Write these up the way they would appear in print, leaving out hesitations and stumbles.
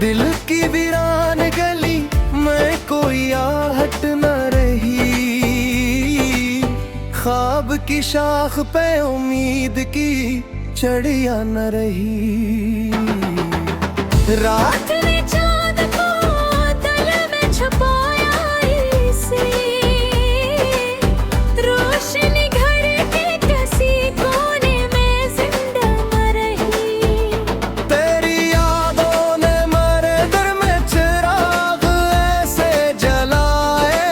दिल की वीरान गली में कोई आहट न रही, ख्वाब की शाख पे उम्मीद की चढ़िया न रही। रात ने चाँद को तल में छुपाया इसे, रोशनी घर के किसी कोने में जिंदा न रही। तेरी यादों ने मेरे दिल में चिराग ऐसे जलाए,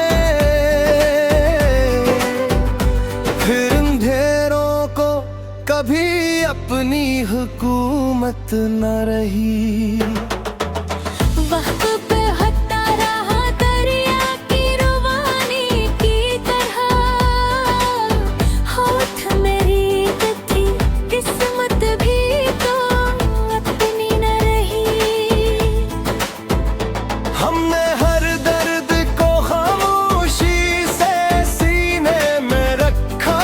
फिर अंधेरों को कभी अपनी हुकूमत न रही। वक्त पे हटता रहा दरिया की रवानी की तरह, होठ मेरी थी किस्मत भी तो अपनी न रही। हमने हर दर्द को खामोशी से सीने में रखा,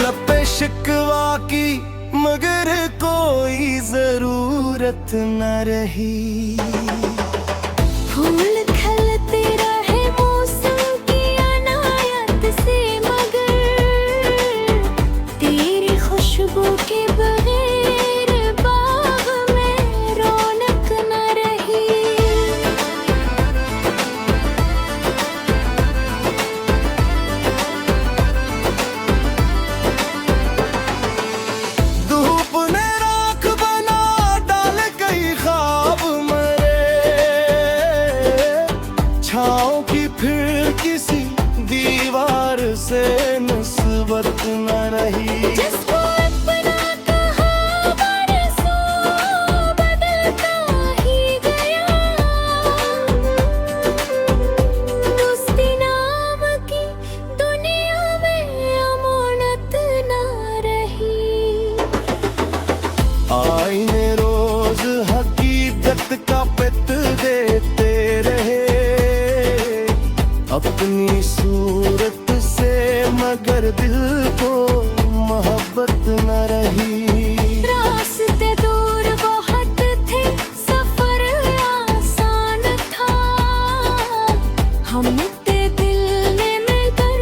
लपे शिकवा की मगर कोई जरूरत न रही। फूल खिलते रहे मौसम की अनायत से, मगर तेरी खुशबू के बगैर बाग में रौनक न रही। धूप ने राख बना डाल कई ख्वाब मरे, छाँव की फिर किसी दीवार से निस्बत न रही। जिसको अपना कहा बरसों बदलता ही गया, दोस्ती नाम की दुनिया में अमानत न रही। आईने रोज हकीकत का पित देते रहे, अपनी सूरत से मगर दिल को मोहब्बत न रही। रास्ते दूर बहुत थे, सफर आसान था, हम ते दिल में मिलकर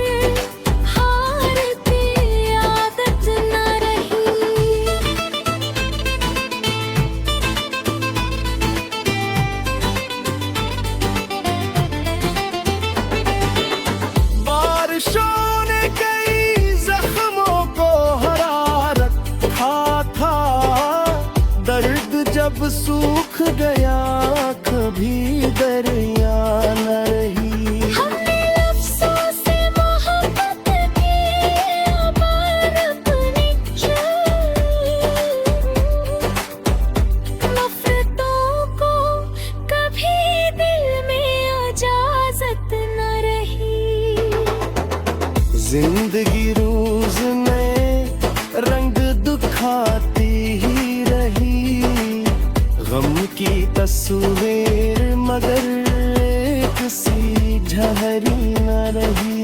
हार की आदत न रही। बारिशों ने कई जख्मों को हरा रखा था, दर्द जब सूख गया कभी दरिया न रही। हमने लफ्ज़ों से मोहब्बत की आबार अपनी नफरतों को कभी दिल में इजाज़त न रही। जिंदगी रोज नए रंग दिखाती ही रही, गम की तस्वीर मगर एक सी झहरी न रही।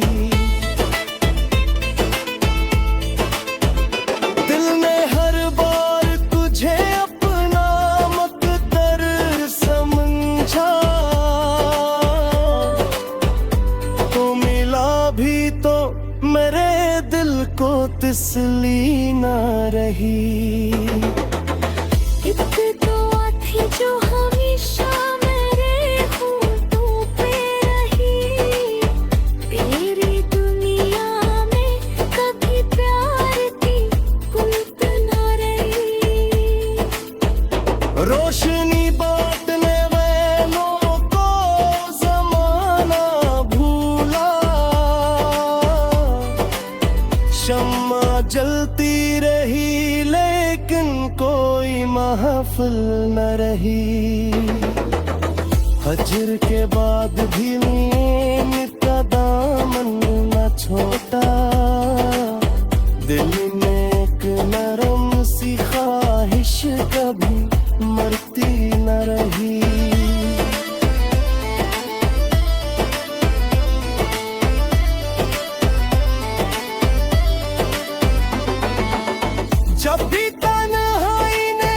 दिल ने हर बार तुझे अपना मुक़द्दर समझा, तो मिला भी तो मेरे दिल को तसली न रही। एक दुआ थी जो हमेशा मेरे होठों पे रही, तेरी दुनिया में कभी प्यार की कुल्त न रही। रोशनी बांटने वालों को जमाना भूला, शम्मा जलती रही लेकिन कोई महफिल न रही। हजर के बाद भी नींद का दामन न छोटा, दिल ने एक नरम सी ख्वाहिश कभी मरती न रही। जब भी तन्हाई ने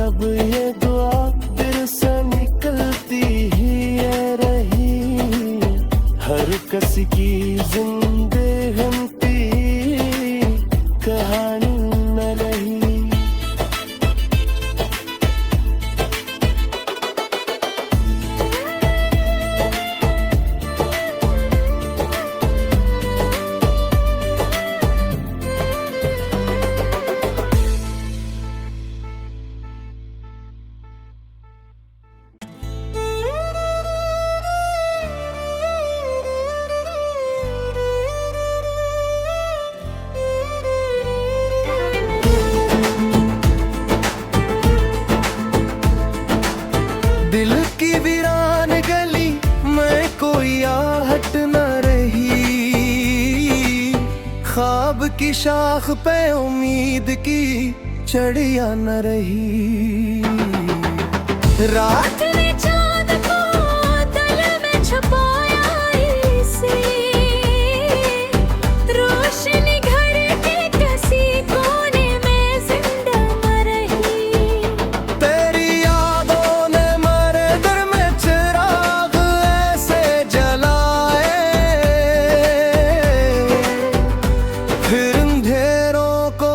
अब ये दुआ दिल से निकलती ही ये रही, हर किसी की जिंदगी कहानी न रही। दिल की वीरान गली में कोई आहट न रही, ख्वाब की शाख पे उम्मीद की चढ़िया न रही। रात ने चाँद को दिल में छुपाया इसे, रोशनी घर के किसी कोने में जिंदा न रही। तेरी यादों ने मेरे दिल में चिराग ऐसे जलाए, फिर अंधेरों को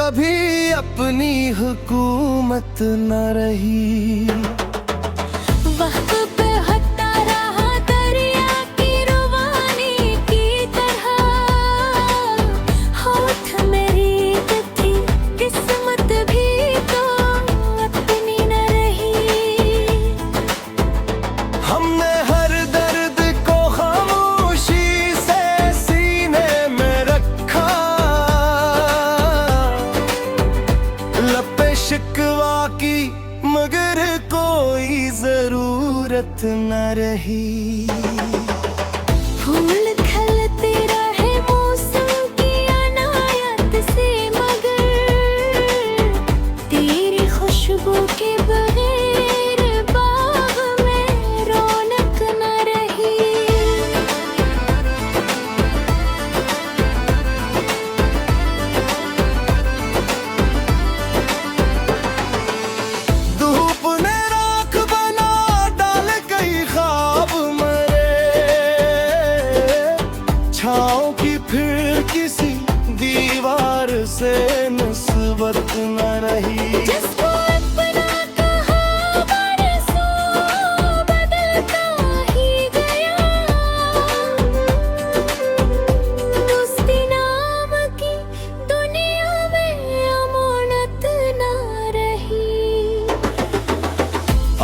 कभी अपनी हुकूमत न रही। वक्त पे हटता रहा दरिया की रवानी की तरह, होठ मेरी थी किस्मत भी तो अपनी न रही। हमने हर दर्द को खामोशी से सीने में रखा, लपे शिकवा की मगर कोई जरूरत न रही। फूल खिलते रहे मौसम की अनायत से, मगर तेरी खुशबू के बगैर बाग में रौनक न रही। धूप ने राख बना डाल कई ख्वाब मरे, छाँव की फिर किसी दीवार से निस्बत न रही। जिसको अपना कहा बरसों बदलता ही गया, दोस्ती नाम की दुनिया में अमानत न रही।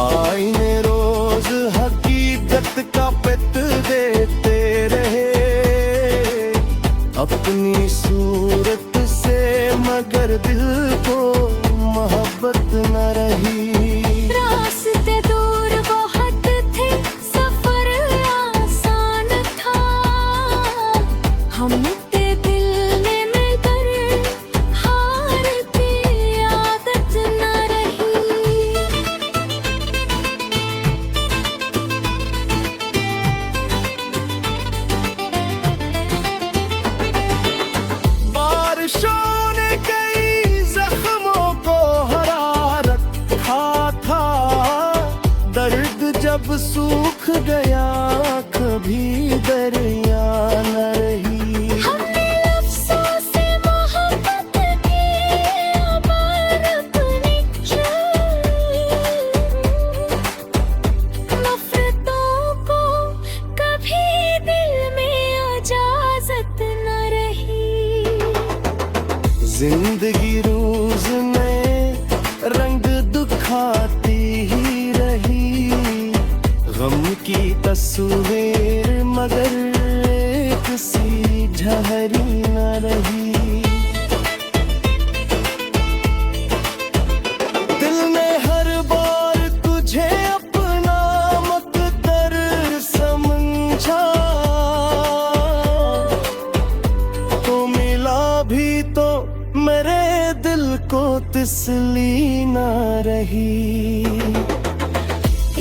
आईने रोज हकीकत का पित देते रहे, अपनी सूरत से मगर दिल को मोहब्बत न रही। रास्ते दूर बहुत थे, सफर आसान था, हम ते दिल ने मिलकर हार की आदत न रही। बारिशों ने कई जख्मों को हरा रखा था, दर्द जब सूख गया कभी दरिया न रही। हमने लफ्ज़ों से मोहब्बत की अमार अपनी नफरतों को कभी दिल में इजाजत न रही। जिंदगी रोज में रंग दुखाती ही रही, गम की तस्वीर मगर एक सी झहरी न रही। दिल ने हर बार तुझे अपना मकदर समझा, तो मिला भी तो मेरे दिल को तसली न रही।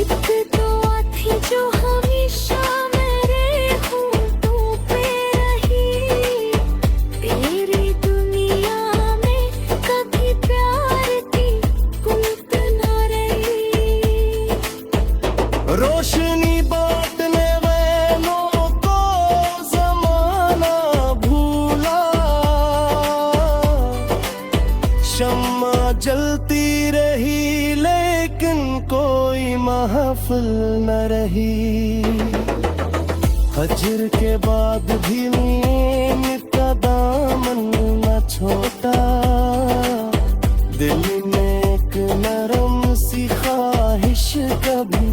एक दुआ थी जो हमेशा मेरे होठों पे रही, तेरी दुनिया में कभी प्यार की कुंत महफिल न रही। हजर के बाद भी नींद का दामन न छोटा, दिल में एक नरम सी ख्वाहिश कभी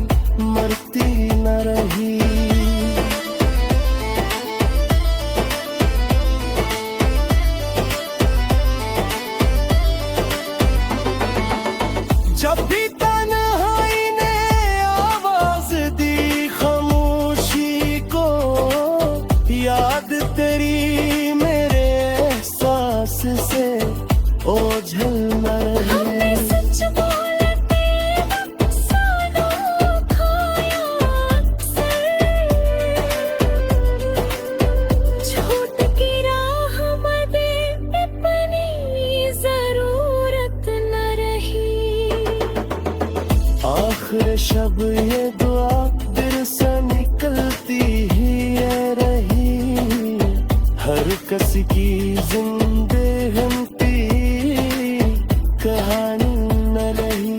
मरती न रही। जब भी तन्हाई ने आवाज दी खामोशी को, याद तेरी मेरे एहसास से ओझल न रहे। सच बोलते अफसानों खोया अक्सर, झूठ की राह मदे अपनी जरूरत न रही। आखिर शब ये दुआ दिल से निकलती ही ये रही। हर किसी की जिंदगी हमती कहानी न रही।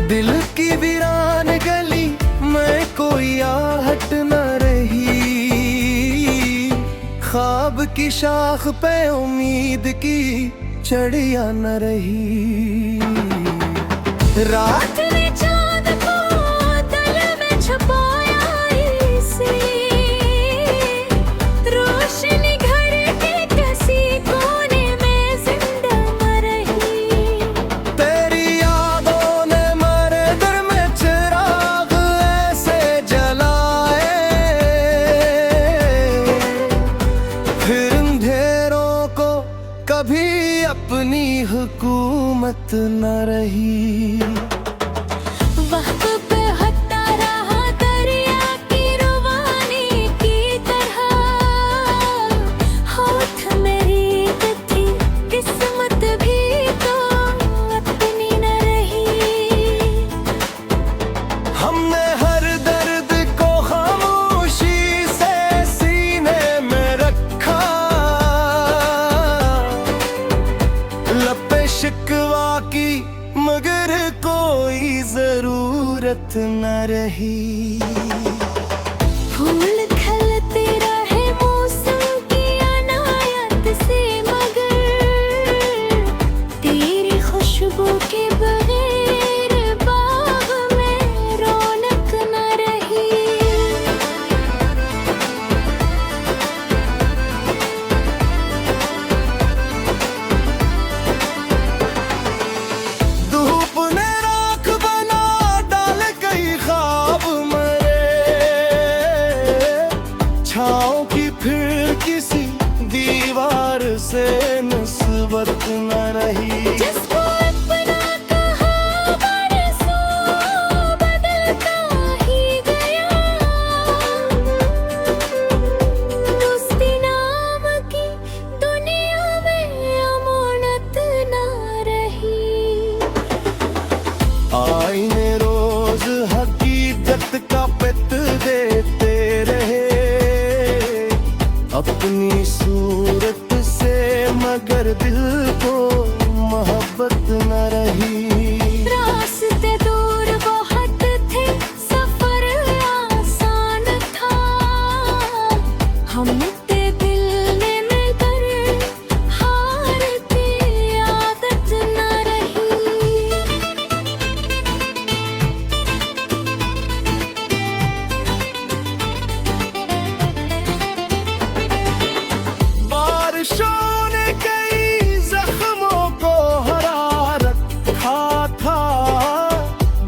दिल की वीरान गली में कोई आहट न रही। ख्वाब की शाख पे उम्मीद की चढ़िया न रही। रात ने चाँद को दिल में छुपाया इसलिए, रोशनी घर के किसी कोने में जिंदा न रही। तेरी यादों ने मेरे दिल में चिराग ऐसे जलाए, फिर अंधेरों को कभी अपनी हुकूमत न रही। वक्त पे हटता रहा दरिया की रवानी की तरह, होठ मेरी थी किस्मत भी तो अपनी न रही। हमने हर दर्द को खामोशी से सीने में रखा, लपे शिकवा की मगर कोई जरूरत न रही। फूल खिलते रहे मौसम की अनायत से, मगर तेरी खुशबू के बगैर बाग में रौनक न रही। धूप ने राख बना डाल गई ख्वाब मरे, छाँव की फिर किसी दीवार से निस्बत न रही। जिसको अपना कहा बरसों बदलता ही गया, दोस्ती नाम की दुनिया में अमानत न रही। आईने रोज हकीकत का पित देते रहे, अपनी सूरत से मगर दिल को मोहब्बत न रही। रास्ते दूर बहुत थे, सफर आसान था, हमने दिल ने मिलकर हार की आदत न रही। बारिशों ने कई जख्मों को हरा रखा था,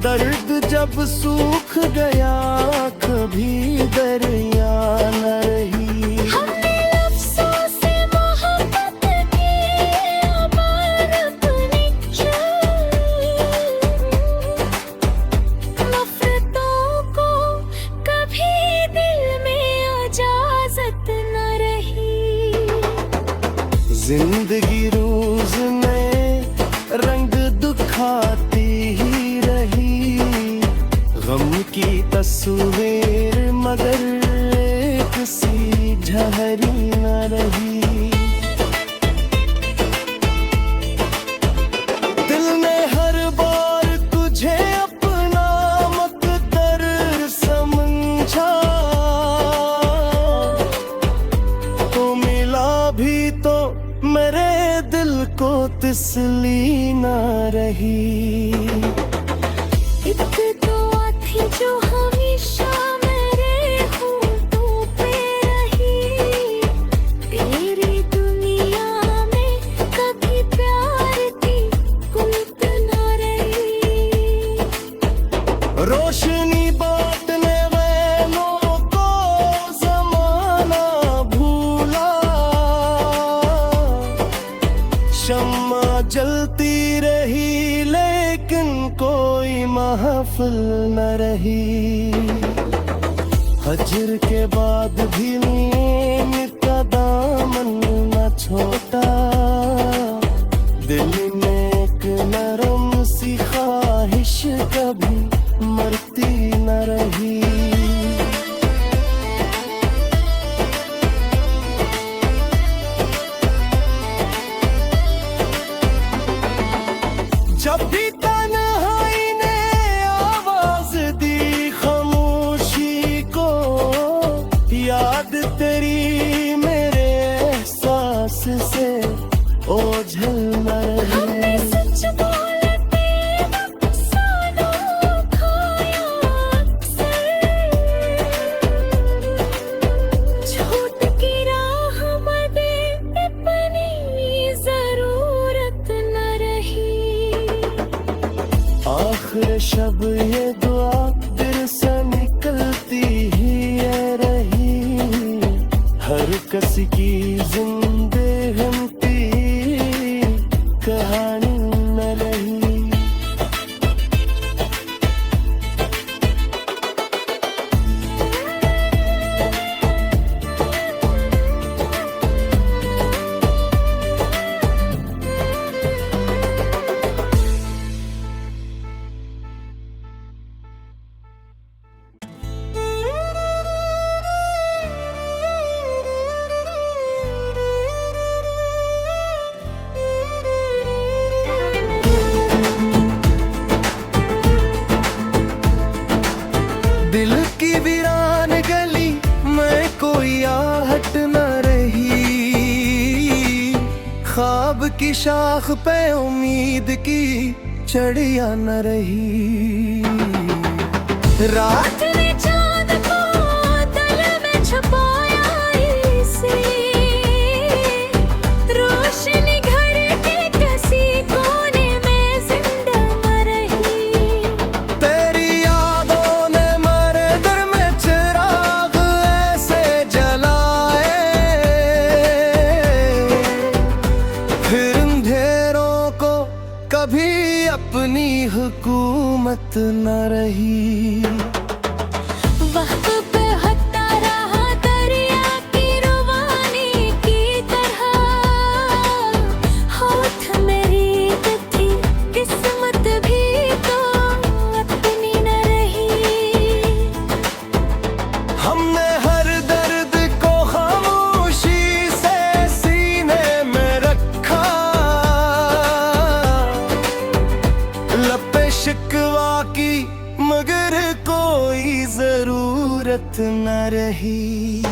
दर्द जब सूख गया कभी दरिया न रही। हमने लफ्ज़ों से मोहब्बत की अमानत अपनी छुपाई, तिसली ना रही। एक दुआ थी जो हमेशा मेरे होठों पे रही, तेरी दुनिया में कभी प्यार की कुलत ना रही। रोशनी बांटने वालों को जमाना भूला, शम्मा जलती रही लेकिन कोई महफिल न रही। हजर के बाद भी नींद का दामन न छोटा, दिल में एक नरम सी ख्वाहिश कभी मरती न रही। जब भी तन्हाई ने आवाज दी खामोशी को, याद तेरी मेरे एहसास से ओझल न हमने रही। सच बोलते अफसानों खाया अक्सर, झूठ की राह मदे अपनी जरूरत न रही। आखिर शब ये दुआ दिल से निकलती ही ये रही, हर किसी की जिंदे हमती कहानी न रही। दिल की वीरान गली में कोई आहट न रही, ख्वाब की शाख पे उम्मीद की चढ़िया न रही। रात ने चाँद को दिल में छुपाया इसलिए, रोशनी घर के किसी कोने में जिंदा न रही। तेरी यादों ने मेरे दिल में चिराग ऐसे जलाए, फिर अंधेरों को कभी अपनी हुकूमत न रही। वक्त पे हटता रहा दरिया की रवानी की तरह, होठ मेरी थी किस्मत भी तो अपनी न रही। हमने हर दर्द को खामोशी से सीने में रखा, लपे शिकवा की मगर कोई जरूरत न रही।